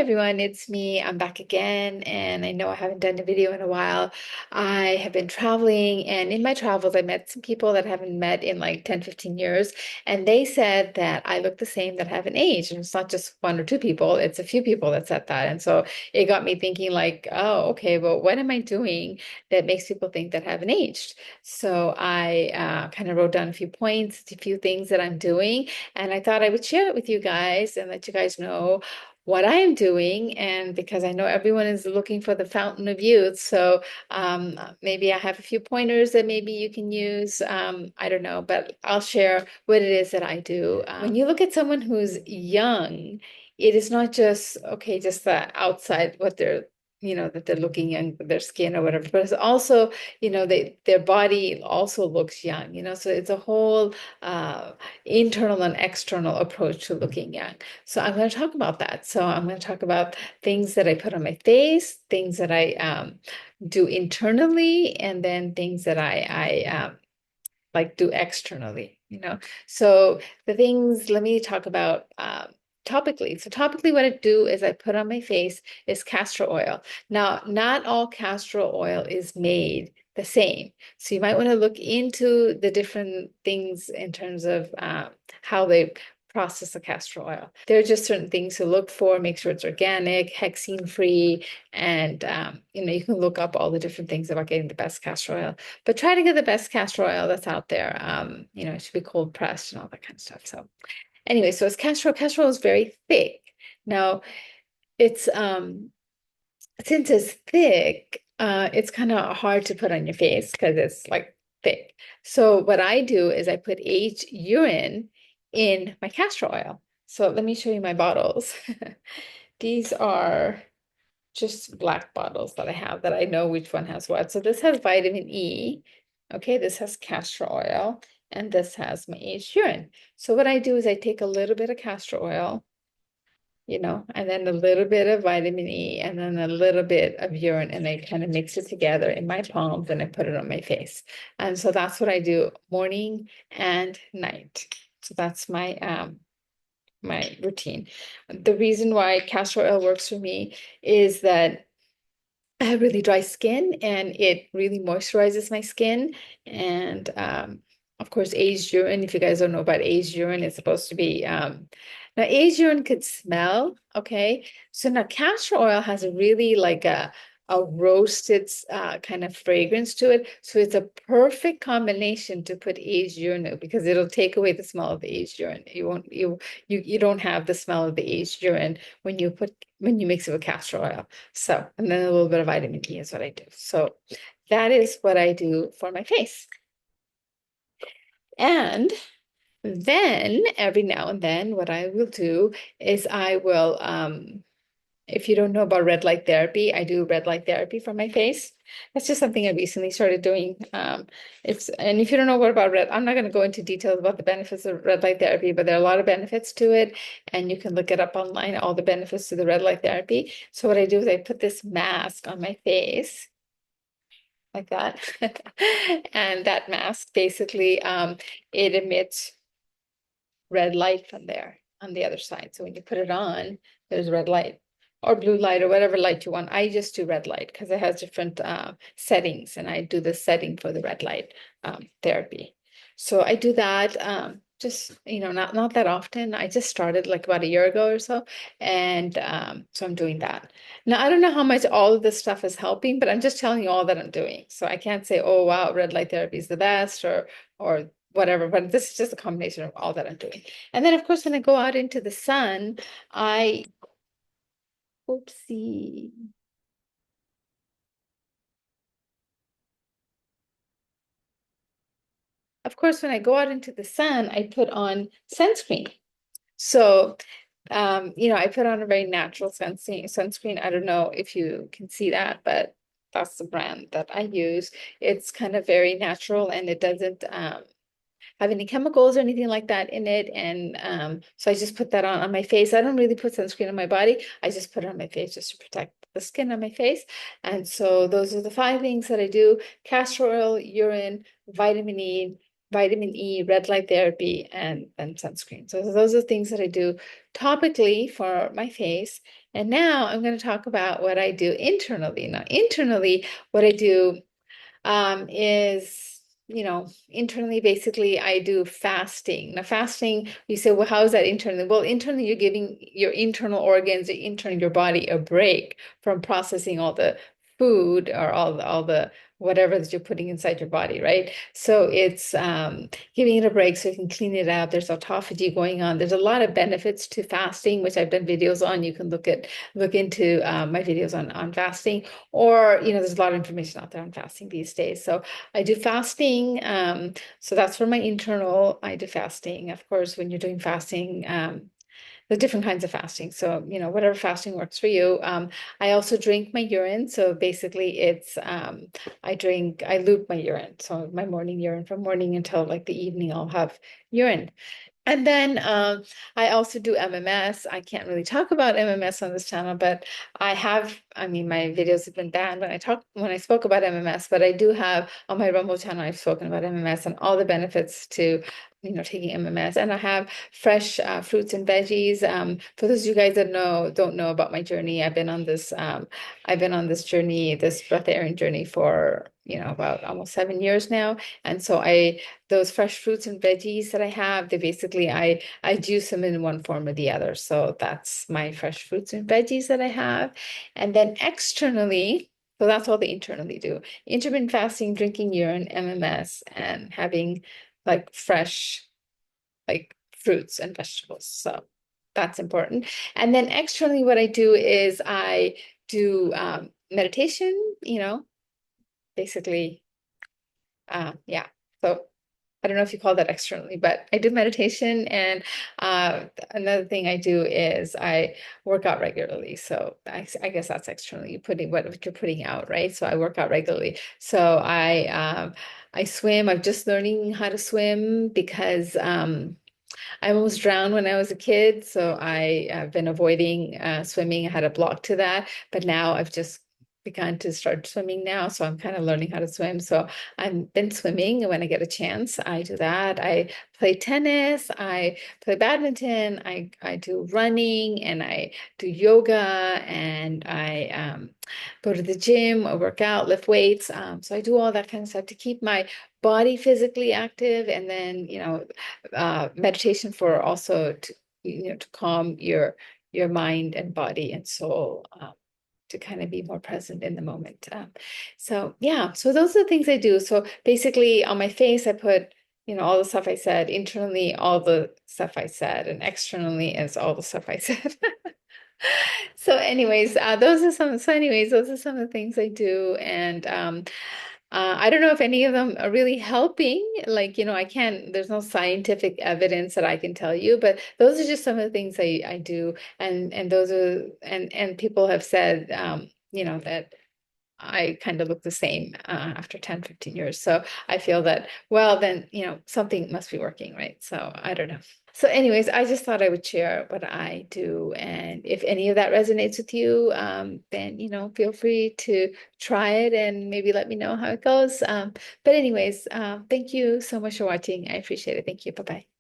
everyone, it's me. I'm back again, and I know I haven't done a video in a while. I have been traveling, and in my travels, I met some people that I haven't met in like 10, 15 years, and they said that I look the same, that I haven't aged. And it's not just one or two people, it's a few people that said that. And so it got me thinking, like, oh, okay, well, what am I doing that makes people think that I haven't aged? So I kind of wrote down a few points, a few things that I'm doing, and I thought I would share it with you guys and let you guys know what I'm doing. And because I know everyone is looking for the fountain of youth, so maybe I have a few pointers that maybe you can use. I don't know, but I'll share what it is that I do. When you look at someone who's young, it is not just, okay, just the outside, what they're, that they're looking young, their skin or whatever, but it's also, their body also looks young, so it's a whole internal and external approach to looking young. So I'm going to talk about that. So I'm going to talk about things that I put on my face, things that I do internally, and then things that I like do externally. So the things, let me talk about topically. So topically, what I do is I put on my face is castor oil. Now, not all castor oil is made the same. So you might want to look into the different things in terms of how they process the castor oil. There are just certain things to look for, make sure it's organic, hexene free, and you can look up all the different things about getting the best castor oil. But try to get the best castor oil that's out there. It should be cold pressed and all that kind of stuff. So anyway, so it's castor oil. Castor oil is very thick. Now it's since it's thick, it's kind of hard to put on your face because it's like thick. So what I do is I put aged urine in my castor oil. So let me show you my bottles. These are just black bottles that I have that I know which one has what. So this has vitamin E. Okay, this has castor oil, and this has my aged urine. So what I do is I take a little bit of castor oil, and then a little bit of vitamin E, and then a little bit of urine, and I kind of mix it together in my palms and I put it on my face. And so that's what I do morning and night. So that's my routine. The reason why castor oil works for me is that I have really dry skin and it really moisturizes my skin. And of course, aged urine, if you guys don't know about aged urine, it's supposed to be now aged urine could smell, okay? So now castor oil has a really like a roasted kind of fragrance to it. So it's a perfect combination to put aged urine because it'll take away the smell of the aged urine. You don't have the smell of the aged urine when you mix it with castor oil. So, and then a little bit of vitamin E is what I do. So that is what I do for my face. And then every now and then, what I will do is I will, if you don't know about red light therapy, I do red light therapy for my face. That's just something I recently started doing. And if you don't know what about I'm not going to go into details about the benefits of red light therapy, but there are a lot of benefits to it, and you can look it up online, all the benefits to the red light therapy. So what I do is I put this mask on my face like that. And that mask basically it emits red light from there on the other side. So when you put it on, there's red light or blue light or whatever light you want. I just do red light because it has different settings, and I do the setting for the red light therapy. So I do that just, not that often. I just started like about a year ago or so. And so I'm doing that. Now, I don't know how much all of this stuff is helping, but I'm just telling you all that I'm doing. So I can't say, oh, wow, red light therapy is the best or whatever, but this is just a combination of all that I'm doing. And then, of course, when I go out into the sun, oopsie. Of course, when I go out into the sun, I put on sunscreen. So, I put on a very natural sunscreen. I don't know if you can see that, but that's the brand that I use. It's kind of very natural, and it doesn't have any chemicals or anything like that in it. And so I just put that on my face. I don't really put sunscreen on my body. I just put it on my face just to protect the skin on my face. And so those are the 5 things that I do: castor oil, urine, vitamin E, vitamin E, red light therapy, and then sunscreen. So those are things that I do topically for my face. And now I'm going to talk about what I do internally. Now, internally, what I do is, internally, basically, I do fasting. Now, fasting, you say, well, how is that internally? Well, internally, you're giving your internal organs, your body a break from processing all the food or all the whatever that you're putting inside your body, right? So it's giving it a break so you can clean it up. There's autophagy going on. There's a lot of benefits to fasting, which I've done videos on. You can look into my videos on fasting, or there's a lot of information out there on fasting these days. So I do fasting. So that's for my internal. I do fasting. Of course, when you're doing fasting, there's different kinds of fasting. So, whatever fasting works for you. I also drink my urine. So basically I loop my urine. So my morning urine from morning until like the evening, I'll have urine. And then I also do MMS. I can't really talk about MMS on this channel, but I mean, my videos have been banned when I spoke about MMS, but I do have on my Rumble channel, I've spoken about MMS and all the benefits to, taking MMS. And I have fresh fruits and veggies. For those of you guys that don't know about my journey, I've been on this journey, this breatharian journey for, about almost 7 years now. And so those fresh fruits and veggies that I have, I juice them in one form or the other. So that's my fresh fruits and veggies that I have. And then externally, so that's all they internally do. Intermittent fasting, drinking urine, MMS, and having like fresh like fruits and vegetables. So that's important. And then externally, what I do is I do meditation, basically, yeah. So I don't know if you call that externally, but I do meditation. And another thing I do is I work out regularly. So I guess that's externally, you putting what you're putting out, right? So I work out regularly. So I swim. I'm just learning how to swim because I almost drowned when I was a kid. So I have been avoiding swimming. I had a block to that, but now I've just begun to start swimming now. So I'm kind of learning how to swim. So I've been swimming, and when I get a chance, I do that. I play tennis, I play badminton, I do running, and I do yoga, and I go to the gym, I work out, lift weights. So I do all that kind of stuff to keep my body physically active, and then meditation for also to calm your mind and body and soul, to kind of be more present in the moment. So yeah, so those are the things I do. So basically on my face, I put, all the stuff I said, internally, all the stuff I said, and externally is all the stuff I said. Those are some of the things I do. And I don't know if any of them are really helping. Like, there's no scientific evidence that I can tell you, but those are just some of the things I do. And those are, and people have said, that I kind of look the same after 10, 15 years. So I feel that, well, then, something must be working, right? So I don't know. So anyways, I just thought I would share what I do. And if any of that resonates with you, then, feel free to try it and maybe let me know how it goes. But anyways, thank you so much for watching. I appreciate it. Thank you. Bye-bye.